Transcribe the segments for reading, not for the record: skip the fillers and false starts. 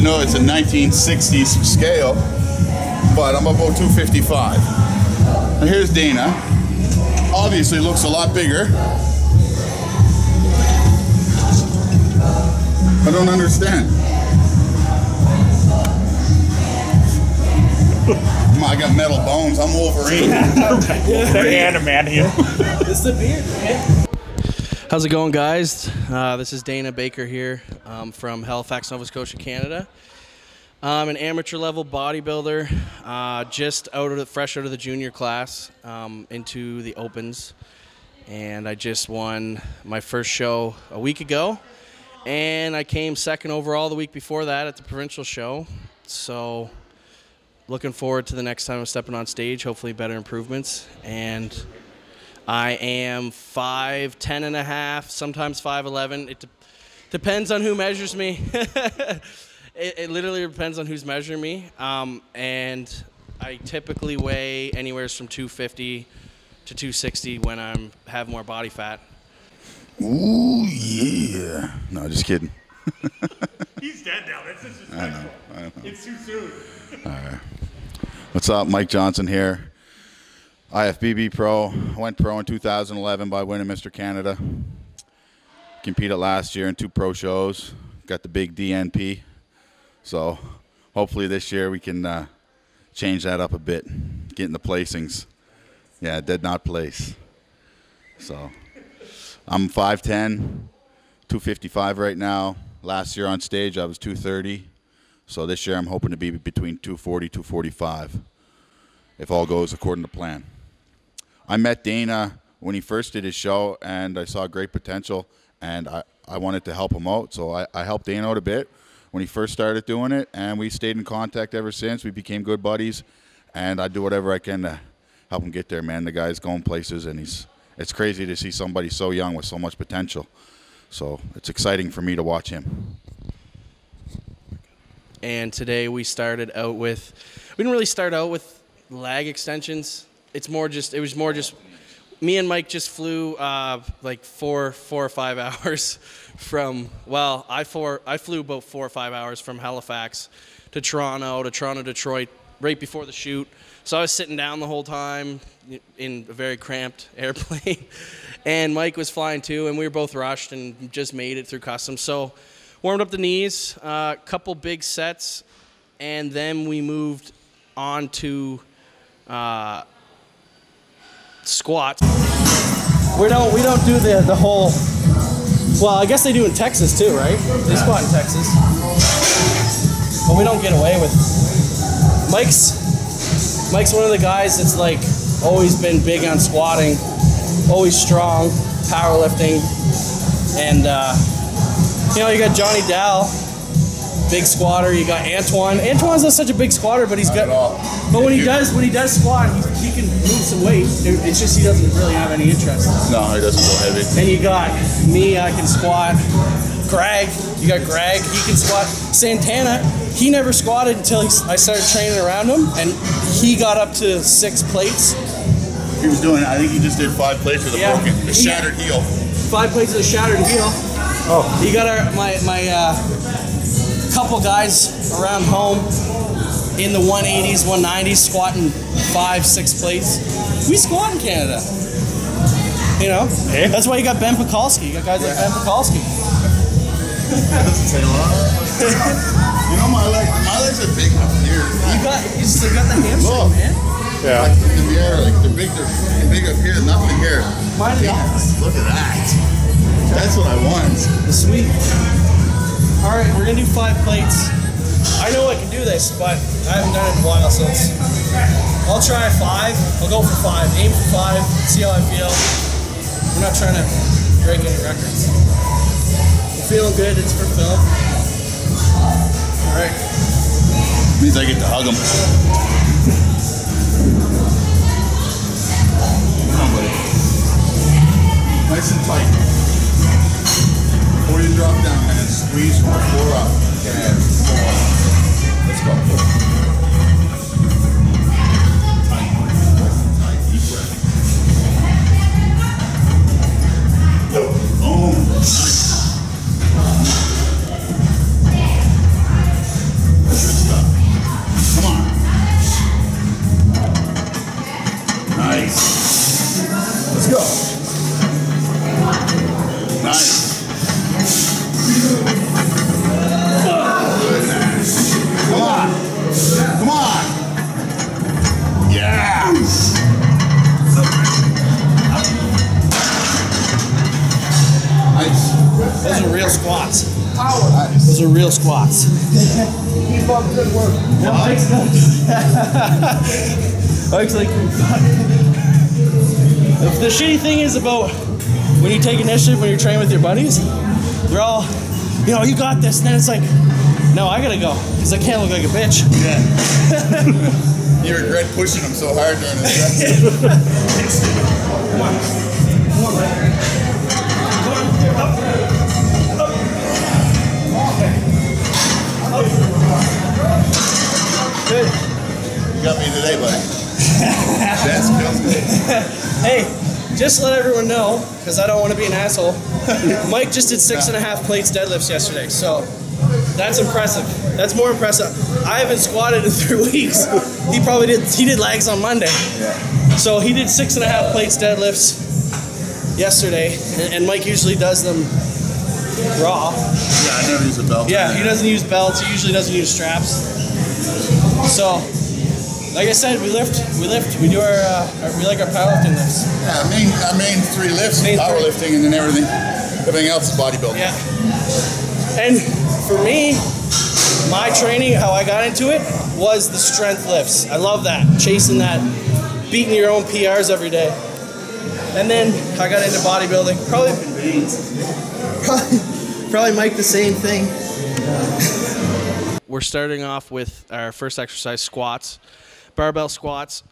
know it's a 1960s scale, but I'm about 255. Now here's Dana. Obviously looks a lot bigger. I don't understand. I got metal bones. I'm Wolverine. Adamantium. It's the beard, man. How's it going, guys? This is Dana Baker here from Halifax, Nova Scotia, Canada. I'm an amateur level bodybuilder, just fresh out of the junior class into the opens, and I just won my first show a week ago, and I came second overall the week before that at the provincial show. So looking forward to the next time I'm stepping on stage, hopefully better improvements. And I am 5'10 and a half, sometimes 5'11. It depends on who measures me. It literally depends on who's measuring me. And I typically weigh anywhere from 250 to 260 when I have more body fat. Ooh, yeah. No, just kidding. He's dead now. That's disrespectful. I know. It's too soon. All right. What's up? Mike Johnson here. IFBB Pro. I went pro in 2011 by winning Mr. Canada. Competed last year in 2 pro shows. Got the big DNP. So hopefully this year we can change that up a bit. Get in the placings. Yeah, did not place. So I'm 5'10", 255 right now. Last year on stage I was 230. So this year I'm hoping to be between 240, 245, if all goes according to plan. I met Dana when he first did his show, and I saw great potential, and I wanted to help him out. So I helped Dana out a bit when he first started doing it, and we stayed in contact ever since. We became good buddies, and I do whatever I can to help him get there, man. The guy's going places, and it's crazy to see somebody so young with so much potential. So it's exciting for me to watch him. And today we started out with, we didn't really start out with lag extensions. It was more just, me and Mike just flew like 4 or 5 hours from, well, I flew about 4 or 5 hours from Halifax to Toronto, Detroit, right before the shoot. So I was sitting down the whole time in a very cramped airplane. And Mike was flying too, and we were both rushed and just made it through customs. So warmed up the knees, a couple big sets, and then we moved on to squats. We don't do the whole. Well, I guess they do in Texas too, right? They squat in Texas, but we don't get away with. Mike's one of the guys that's like always been big on squatting, always strong, powerlifting, and. You know, you got Johnny Dow, big squatter. You got Antoine. Antoine's not such a big squatter, but he's got. But when he does squat, he can move some weight. It's just he doesn't really have any interest. No, he doesn't go heavy. Then you got me. I can squat. Greg. You got Greg. He can squat. Santana. He never squatted until I started training around him, and he got up to 6 plates. He was doing. I think he just did 5 plates with a shattered heel. 5 plates with a shattered heel. Oh, you got my couple guys around home in the 180s, 190s, squatting 5, 6 plates. We squat in Canada. You know, that's why you got Ben Pekulski. You got guys like Ben Pekulski. That doesn't say a lot. You know, my legs are big up here. You still got the hamstring, man. Yeah. Like in the air, like they're big up here, nothing here. Look at that. That's what I want. Sweet. All right, we're gonna do 5 plates. I know I can do this, but I haven't done it in a while, so I'll try 5. I'll go for 5. Aim for 5. See how I feel. We're not trying to break any records. I'm feeling good. It's for film. All right. Means I get to hug him. Come on, buddy. Nice and tight. Before you drop down, man, squeeze from the floor up. Okay. Let's go. Tight. Tight. Deep breath. Boom. Nice. squats. Keep up good work. Yeah, Mike's not. Mike's like, the shitty thing is about when you take initiative, when you're training with your buddies, they're all, you know, you got this. And then it's like, no, I gotta go, because I can't look like a bitch. Yeah. You regret pushing them so hard during the session. Come on. Come on, Mike. Come on. Up. Up. Good. You got me today, buddy. That's good. Hey, just to let everyone know, because I don't want to be an asshole, Mike just did 6.5 plates deadlifts yesterday, so that's impressive. That's more impressive. I haven't squatted in 3 weeks. He did legs on Monday. Yeah. So he did 6.5 plates deadlifts yesterday, and Mike usually does them raw. Yeah, I never use a belt. Yeah, he doesn't use belts. He usually doesn't use straps. So, like I said, we lift. We do we like our powerlifting lifts. Yeah, our main 3 lifts, powerlifting, and then everything else is bodybuilding. Yeah. And for me, my training, how I got into it, was the strength lifts. I love that, chasing that, beating your own PRs every day. And then I got into bodybuilding. Probably Mike the same thing. We're starting off with our first exercise, squats, barbell squats.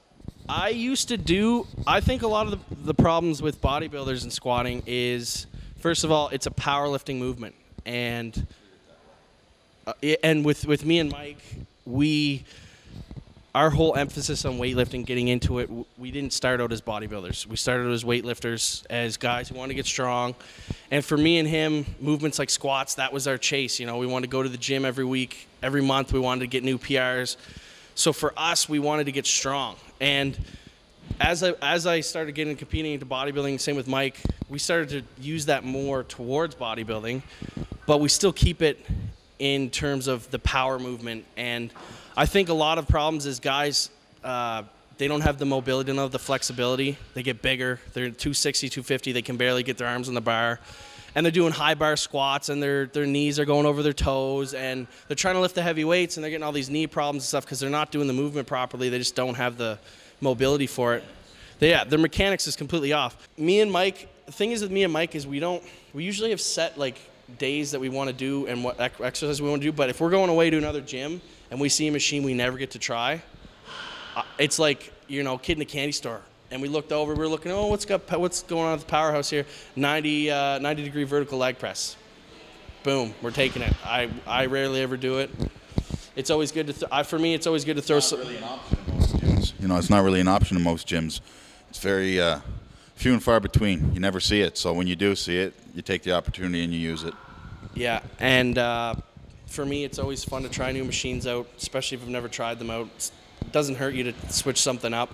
I think a lot of the problems with bodybuilders and squatting is, first of all, it's a powerlifting movement. And with me and Mike, our whole emphasis on weightlifting, getting into it, we didn't start out as bodybuilders. We started out as weightlifters, as guys who wanted to get strong. And for me and him, movements like squats, that was our chase. You know, we wanted to go to the gym every week, every month. We wanted to get new PRs. So for us, we wanted to get strong. And as I started competing into bodybuilding, same with Mike, we started to use that more towards bodybuilding, but we still keep it in terms of the power movement. And I think a lot of problems is guys, they don't have the mobility, they don't have the flexibility. They get bigger. They're 260, 250. They can barely get their arms on the bar. And they're doing high bar squats, and their knees are going over their toes, and they're trying to lift the heavy weights, and they're getting all these knee problems and stuff because they're not doing the movement properly. They just don't have the mobility for it. Their mechanics is completely off. Me and Mike, the thing is with me and Mike is we usually have set like days that we want to do and what exercise we want to do, but if we're going away to another gym and we see a machine we never get to try, it's like, you know, kid in a candy store. And we looked over, we were looking, oh, what's going on at the Powerhouse here? 90 degree vertical leg press. Boom, we're taking it. I rarely ever do it. It's always good to, for me, it's always good to throw some. It's not really an option in most gyms. You know, it's not really an option in most gyms. It's very few and far between. You never see it. So when you do see it, you take the opportunity and you use it. Yeah, and for me, it's always fun to try new machines out, especially if I've never tried them out. It doesn't hurt you to switch something up.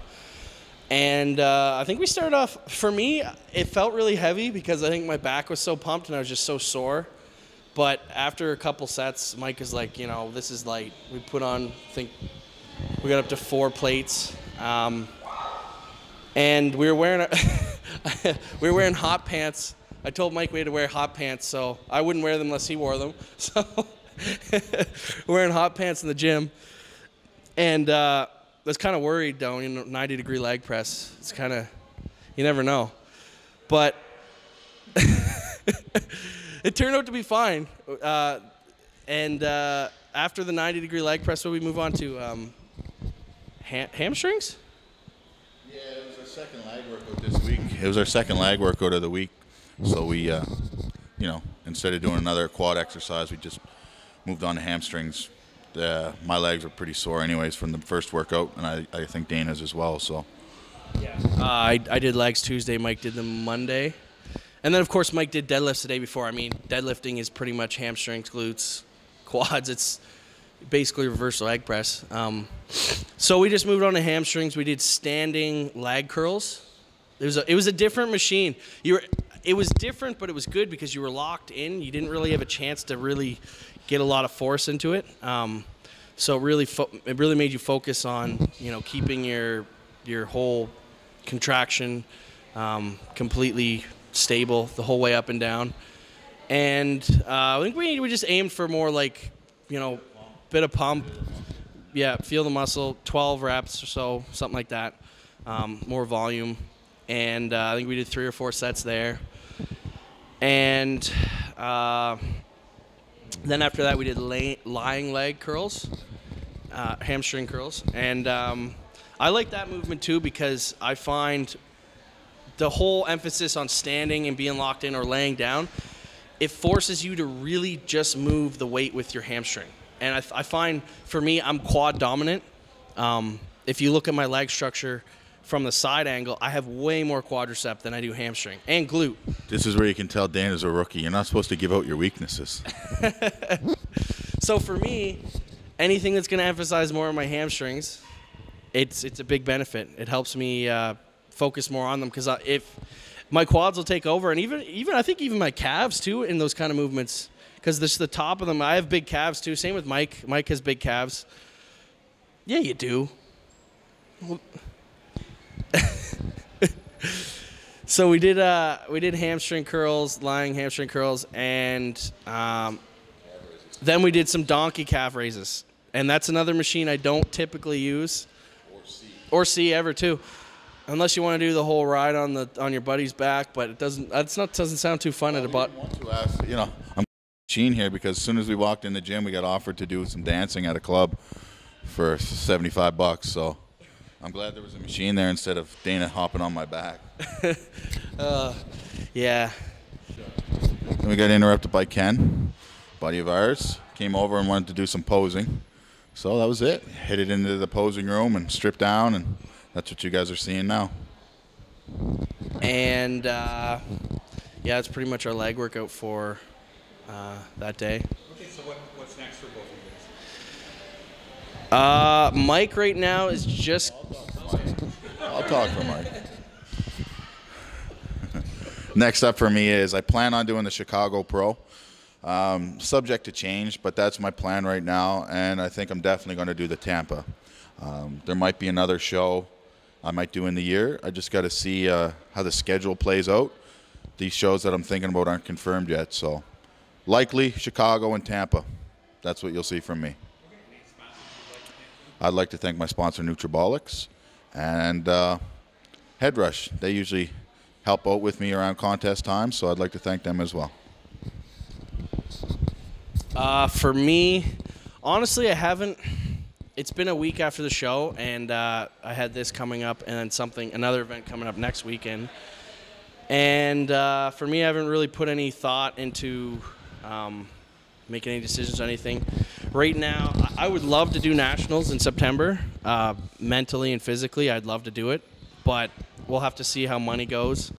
And I think we started off, for me, it felt really heavy because I think my back was so pumped and I was just so sore. But after a couple sets, Mike is like, you know, this is light. We put on, I think, we got up to 4 plates. And we were wearing hot pants. I told Mike we had to wear hot pants, so I wouldn't wear them unless he wore them. So wearing hot pants in the gym. And I was kind of worried, though, you know, 90 degree leg press. It's kind of, you never know. But it turned out to be fine. And after the 90 degree leg press, we move on to hamstrings? Yeah, it was our second lag workout this week. It was our second lag workout of the week. So we, you know, instead of doing another quad exercise, we just moved on to hamstrings. My legs were pretty sore anyways from the first workout, and I think Dana's as well. So yeah, I did legs Tuesday. Mike did them Monday, and then of course Mike did deadlifts the day before. I mean, deadlifting is pretty much hamstrings, glutes, quads. It's basically reverse leg press. So we just moved on to hamstrings. We did standing lag curls. It was a different machine. It was different, but it was good because you were locked in. You didn't really have a chance to really get a lot of force into it. So it really made you focus on, you know, keeping your whole contraction completely stable the whole way up and down. And I think we just aimed for more like bit of pump. Yeah, feel the muscle, 12 reps or so, something like that. More volume. And I think we did 3 or 4 sets there. And then after that, we did lying leg curls, hamstring curls. And I like that movement too, because I find the whole emphasis on standing and being locked in or laying down, it forces you to really just move the weight with your hamstring. And I find, for me, I'm quad dominant. If you look at my leg structure from the side angle, I have way more quadricep than I do hamstring and glute. This is where you can tell Dana's a rookie. You're not supposed to give out your weaknesses. So for me, anything that's going to emphasize more on my hamstrings, it's a big benefit. It helps me focus more on them, because if my quads will take over, and even I think even my calves too in those kind of movements, because this the top of them. I have big calves too. Same with Mike. Mike has big calves. Yeah, you do. So we did hamstring curls, lying hamstring curls, and then we did some donkey calf raises, and that's another machine I don't typically use or see ever too, unless you want to do the whole ride on your buddy's back. But it doesn't sound too fun at a butt. I'm machine here because as soon as we walked in the gym, we got offered to do some dancing at a club for $75. So I'm glad there was a machine there instead of Dana hopping on my back. Yeah. Then we got interrupted by Ken, buddy of ours, came over and wanted to do some posing. So that was it. Hit it into the posing room and stripped down, and that's what you guys are seeing now. And yeah, that's pretty much our leg workout for that day. Okay, so what's next for both of you guys? Mike right now is just... I'll talk for Mike. Next up for me is I plan on doing the Chicago Pro. Subject to change, but that's my plan right now, and I think I'm definitely going to do the Tampa. There might be another show I might do in the year. I just got to see how the schedule plays out. These shows that I'm thinking about aren't confirmed yet, so likely Chicago and Tampa. That's what you'll see from me. I'd like to thank my sponsor, Nutribolics, and Head Rush. They usually help out with me around contest time, so I'd like to thank them as well. For me, honestly, I haven't. It's been a week after the show, and I had this coming up, and then another event coming up next weekend. And for me, I haven't really put any thought into making any decisions or anything. Right now, I would love to do nationals in September. Mentally and physically, I'd love to do it, but we'll have to see how money goes.